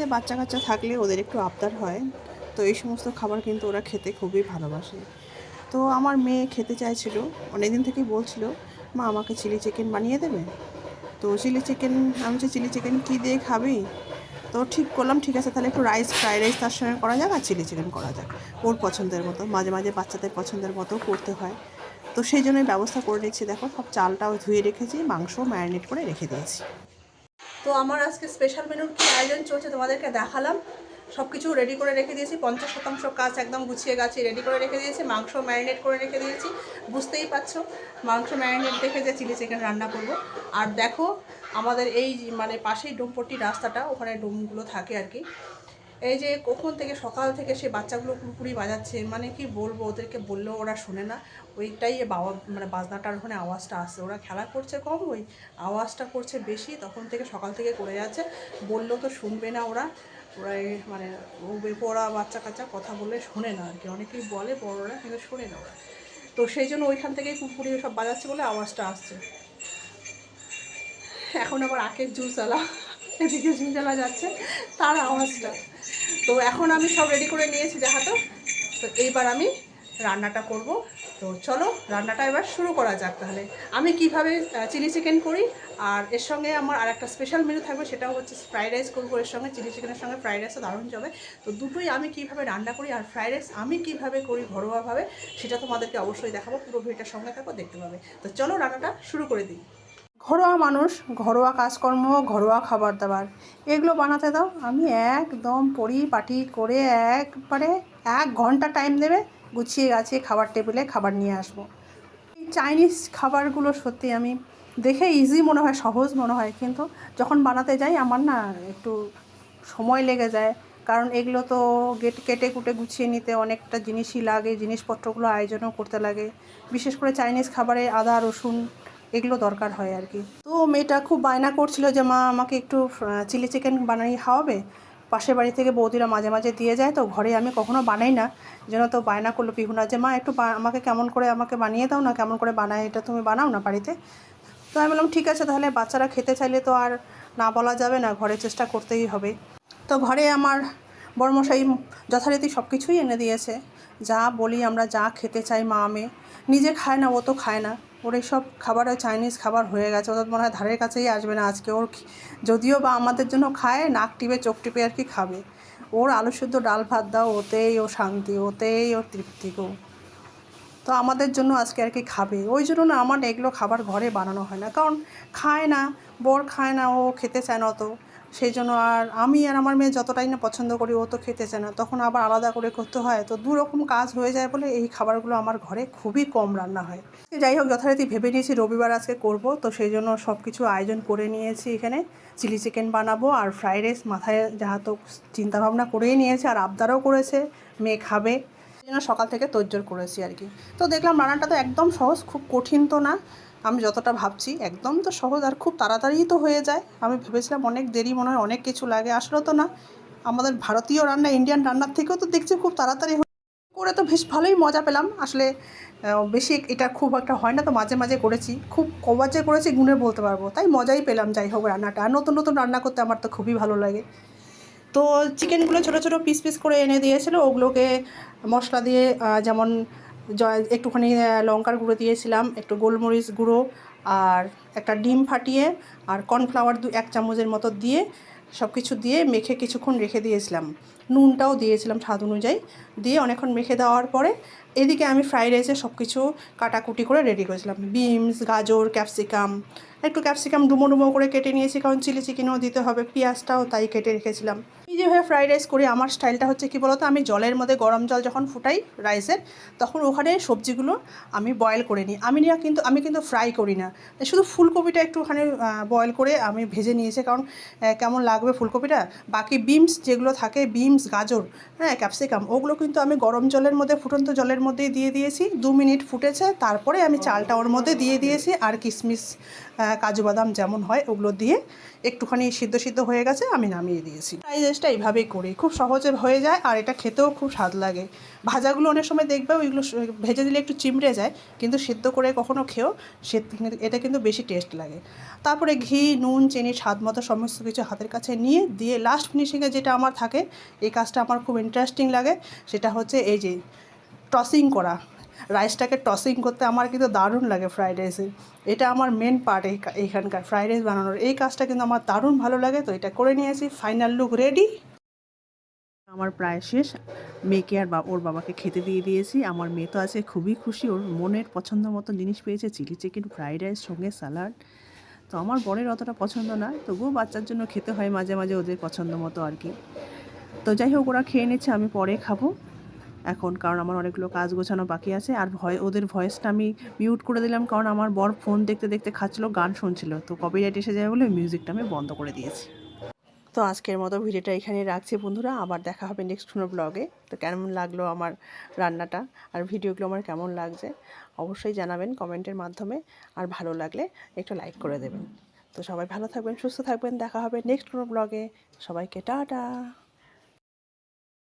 বাড়িতে বাচ্চা কাচ্চা থাকলে ওদের একটু আবদার হয়, তো এই সমস্ত খাবার কিন্তু ওরা খেতে খুবই ভালোবাসে। তো আমার মেয়ে খেতে চাইছিল, অনেকদিন থেকেই বলছিল মা আমাকে চিলি চিকেন বানিয়ে দেবে। তো চিলি চিকেন, আমি বলছি চিলি চিকেন কী দিয়ে খাবি? তো ঠিক করলাম, ঠিক আছে তাহলে একটু ফ্রাইড রাইস তার সঙ্গে করা যাক আর চিলি চিকেন করা যাক, ওর পছন্দের মতো। মাঝে মাঝে বাচ্চাদের পছন্দের মতো করতে হয়, তো সেই জন্যই ব্যবস্থা করে নিচ্ছি। দেখো সব চালটাও ধুয়ে রেখেছি, মাংস ম্যারিনেট করে রেখে দিয়েছি। তো আমার আজকে স্পেশাল মেনুর কী আয়োজন চলছে তোমাদেরকে দেখালাম। সব কিছু রেডি করে রেখে দিয়েছি, 50% কাজ একদম গুছিয়ে গাছি রেডি করে রেখে দিয়েছি। মাংস ম্যারিনেট করে রেখে দিয়েছি, বুঝতেই পারছো মাংস ম্যারিনেট দেখে যে চিলি চিকেন রান্না করব। আর দেখো আমাদের এই মানে পাশেই ডোমপট্টি রাস্তাটা, ওখানে ডোমগুলো থাকে আর কি। এই যে কখন থেকে সকাল থেকে সে বাচ্চাগুলো কুড়কুড়ি বাজাচ্ছে, মানে কি বলবো, ওদেরকে বললেও ওরা শোনে না। ওইটাই বাবা মানে বাজনাটার ওখানে আওয়াজটা আসছে, ওরা খেলা করছে কম, ওই আওয়াজটা করছে বেশি, তখন থেকে সকাল থেকে করে যাচ্ছে। বললেও তো শুনবে না ওরা, ওরা মানে বেপরা বাচ্চা কাচ্চা, কথা বললে শোনে না আর কি। অনেকেই বলে বড়রা, কিন্তু শোনে না ওরা। তো সেই জন্য ওইখান থেকেই কুড়কুড়ি সব বাজাচ্ছে বলে আওয়াজটা আসছে। এখন আবার আখের জুসওয়ালা, এদিকে জুসওয়ালা যাচ্ছে, তার আওয়াজটা। তো এখন আমি সব রেডি করে নিয়েছি যাহাতো, তো এইবার আমি রান্নাটা করব। তো চলো রান্নাটা এবার শুরু করা যাক। তাহলে আমি কিভাবে চিলি চিকেন করি, আর এর সঙ্গে আমার আর একটা স্পেশাল মেনু থাকবে, সেটাও হচ্ছে ফ্রাইড রাইস করবো এর সঙ্গে। চিলি চিকেনের সঙ্গে ফ্রাইড রাইসও দারুণ যাবে। তো দুটোই আমি কিভাবে রান্না করি, আর ফ্রাইড রাইস আমি কিভাবে করি ঘরোয়াভাবে, সেটা তোমাদেরকে অবশ্যই দেখাবো। পুরো ভিডিওটার সঙ্গে থাকো, দেখতে পাবে। তো চলো রান্নাটা শুরু করে দিই। ঘরোয়া মানুষ, ঘরোয়া কাজকর্ম, ঘরোয়া খাবার দাবার, এগুলো বানাতে দাও, আমি একদম পরিপাটি করে একবারে 1 ঘন্টা টাইম দেবে, গুছিয়ে গাছিয়ে খাবার টেবিলে খাবার নিয়ে আসবো। এই চাইনিজ খাবারগুলো সত্যি আমি দেখে ইজি মনে হয়, সহজ মনে হয়, কিন্তু যখন বানাতে যাই আমার না একটু সময় লেগে যায়। কারণ এগুলো তো কেটে কুটে গুছিয়ে নিতে অনেকটা জিনিসই লাগে, জিনিসপত্রগুলো আয়োজনও করতে লাগে। বিশেষ করে চাইনিজ খাবারে আদা রসুন এগুলো দরকার হয় আর কি। তো মেয়েটা খুব বায়না করছিল যে মা আমাকে একটু চিলি চিকেন বানিয়ে খাওয়াবে। পাশের বাড়ি থেকে বৌদিরা মাঝে মাঝে দিয়ে যায়, তো ঘরে আমি কখনো বানাই না, যেন তো বায়না করলো পিহুনা যে মা একটু আমাকে কেমন করে আমাকে বানিয়ে দাও না, কেমন করে বানায় এটা তুমি বানাও না বাড়িতে। তো আমি বললাম ঠিক আছে, তাহলে বাচ্চারা খেতে চাইলে তো আর না বলা যাবে না, ঘরে চেষ্টা করতেই হবে। তো ঘরে আমার বড়মশাই যথারীতি সব কিছুই এনে দিয়েছে, যা বলি আমরা, যা খেতে চাই মা মেয়ে। নিজে খায় না, ও তো খায় না, ওর এইসব খাবার ওই চাইনিজ খাবার হয়ে গেছে, ওদের মনে হয় ধারের কাছেই আসবে না আজকে। ওর যদিও বা আমাদের জন্য খায়, নাক টিপে চোখ টিপে আর কি খাবে। ওর আলু শুদ্ধ ডাল ভাত দাও, ওতেই ও শান্তি, ওতেই ওর তৃপ্তি গো। তো আমাদের জন্য আজকে আর কি খাবে, ওই জন্য না আমার এগুলো খাবার ঘরে বানানো হয় না, কারণ খায় না, বর খায় না, ও খেতে চায় না অত। সেই জন্য আর আমি আর আমার মেয়ে যতটাই না পছন্দ করি, ও তো খেতে চায় না, তখন আবার আলাদা করে করতে হয়। তো দুরকম কাজ হয়ে যায় বলে এই খাবারগুলো আমার ঘরে খুবই কম রান্না হয়। যাই হোক, যথারীতি ভেবে নিয়েছি রবিবার আজকে করব, তো সেই জন্য সব কিছু আয়োজন করে নিয়েছি। এখানে চিলি চিকেন বানাবো আর ফ্রাইড রাইস মাথায় যাহা তো চিন্তাভাবনা করেই নিয়েছে, আর আবদারও করেছে মেয়ে খাবে, সেই জন্য সকাল থেকে তোড়জোড় করেছি আর কি। তো দেখলাম রান্নাটা তো একদম সহজ, খুব কঠিন তো না, আমি যতটা ভাবছি একদম তো সহজ, আর খুব তাড়াতাড়িই তো হয়ে যায়। আমি ভেবেছিলাম অনেক দেরি মনে হয়, অনেক কিছু লাগে, আসলে তো না। আমাদের ভারতীয় রান্না, ইন্ডিয়ান রান্নার থেকেও তো দেখছি খুব তাড়াতাড়ি করে, তো বেশ ভালোই মজা পেলাম আসলে। বেশি এটা খুব একটা হয় না, তো মাঝে মাঝে করেছি, খুব কবার যে করেছি গুণে বলতে পারবো, তাই মজাই পেলাম। যাই হোক রান্নাটা, আর নতুন নতুন রান্না করতে আমার তো খুবই ভালো লাগে। তো চিকেনগুলো ছোটো ছোটো পিস পিস করে এনে দিয়েছিলো, ওগুলোকে মশলা দিয়ে যেমন একটুখানি লঙ্কার গুঁড়ো দিয়েছিলাম, একটু গোলমরিচ গুঁড়ো, আর একটা ডিম ফাটিয়ে, আর কর্নফ্লাওয়ার 1 চামচের মতো দিয়ে সব কিছু দিয়ে মেখে কিছুক্ষণ রেখে দিয়েছিলাম। নুনটাও দিয়েছিলাম স্বাদ অনুযায়ী, দিয়ে অনেকক্ষণ মেখে দেওয়ার পরে এদিকে আমি ফ্রাইড রাইসে সব কিছু কাটাকুটি করে রেডি করেছিলাম। বিনস, গাজর, ক্যাপসিকাম, একটু ক্যাপসিকাম ডুমো ডুমো করে কেটে নিয়েছি, কারণ চিলি চিকেনেও দিতে হবে, পেঁয়াজটাও তাই কেটে রেখেছিলাম। এই যেভাবে ফ্রাইড রাইস করি, আমার স্টাইলটা হচ্ছে কী বলতো, আমি জলের মধ্যে গরম জল যখন ফুটাই রাইসের, তখন ওখানে সবজিগুলো আমি বয়েল করে নিই। আমি কিন্তু ফ্রাই করি না, শুধু ফুলকপিটা একটুখানি বয়েল করে আমি ভেজে নিয়েছি, কারণ কেমন লাগবে ফুলকপিটা। বাকি বিনস যেগুলো থাকে, বিনস, গাজর, হ্যাঁ ক্যাপসিকাম, ওগুলো কিন্তু আমি গরম জলের মধ্যে, ফুটন্ত জলের মধ্যেই দিয়ে দিয়েছি। 2 মিনিট ফুটেছে, তারপরে আমি চালটা ওর মধ্যে দিয়ে দিয়েছি, আর কিশমিশ, কাজু বাদাম যেমন হয় ওগুলো দিয়ে একটুখানি সিদ্ধ সিদ্ধ হয়ে গেছে, আমি নামিয়ে দিয়েছি। ফ্রাইড রাইস রাইসটা এইভাবেই করি, খুব সহজে হয়ে যায় আর এটা খেতেও খুব স্বাদ লাগে। ভাজাগুলো অনেক সময় দেখবে ওইগুলো ভেজে দিলে একটু চিমড়ে যায়, কিন্তু সিদ্ধ করে কখনও খেও, এটা কিন্তু বেশি টেস্ট লাগে। তারপরে ঘি, নুন, চিনি স্বাদ মতো সমস্ত কিছু হাতের কাছে নিয়ে দিয়ে লাস্ট ফিনিশিংয়ে যেটা আমার থাকে, এই কাজটা আমার খুব ইন্টারেস্টিং লাগে, সেটা হচ্ছে এই যে টসিং করা। রাইসটাকে টসিং করতে আমার কিন্তু দারুণ লাগে ফ্রাইড রাইসে। এটা আমার মেন পার্ট এইখানকার ফ্রাইড রাইস বানানোর। এই কাজটা কিন্তু আমার দারুণ ভালো লাগে। তো এটা করে নিয়েছি, ফাইনাল লুক রেডি। আমার প্রায় শেষ। মেয়েকে আর ওর বাবাকে খেতে দিয়ে দিয়েছি। আমার মেয়ে তো আছে খুবই খুশি, ওর মনের পছন্দ মতো জিনিস পেয়েছে, চিলি চিকেন, ফ্রাইড রাইস, সঙ্গে স্যালাড। তো আমার বরের অতটা পছন্দ না, তবুও বাচ্চার জন্য খেতে হয় মাঝে মাঝে ওদের পছন্দ মতো আর কি। তো যাই হোক, ওরা খেয়ে নিচ্ছে, আমি পরে খাবো এখন, কারণ আমার অনেকগুলো কাজ গোছানো বাকি আছে। আর ওদের ভয়েসটা আমি মিউট করে দিলাম, কারণ আমার বর ফোন দেখতে দেখতে খাচ্ছিলো, গান শুনছিল, তো কপিরাইট এসে যাবে বলে মিউজিকটা আমি বন্ধ করে দিয়েছি। তো আজকের মতো ভিডিওটা এখানে রাখছি বন্ধুরা, আবার দেখা হবে নেক্সট কোনো ব্লগে। তো কেমন লাগলো আমার রান্নাটা আর ভিডিওগুলো আমার কেমন লাগছে অবশ্যই জানাবেন কমেন্টের মাধ্যমে, আর ভালো লাগলে একটু লাইক করে দেবেন। তো সবাই ভালো থাকবেন, সুস্থ থাকবেন, দেখা হবে নেক্সট কোনো ব্লগে। সবাইকে টাটা।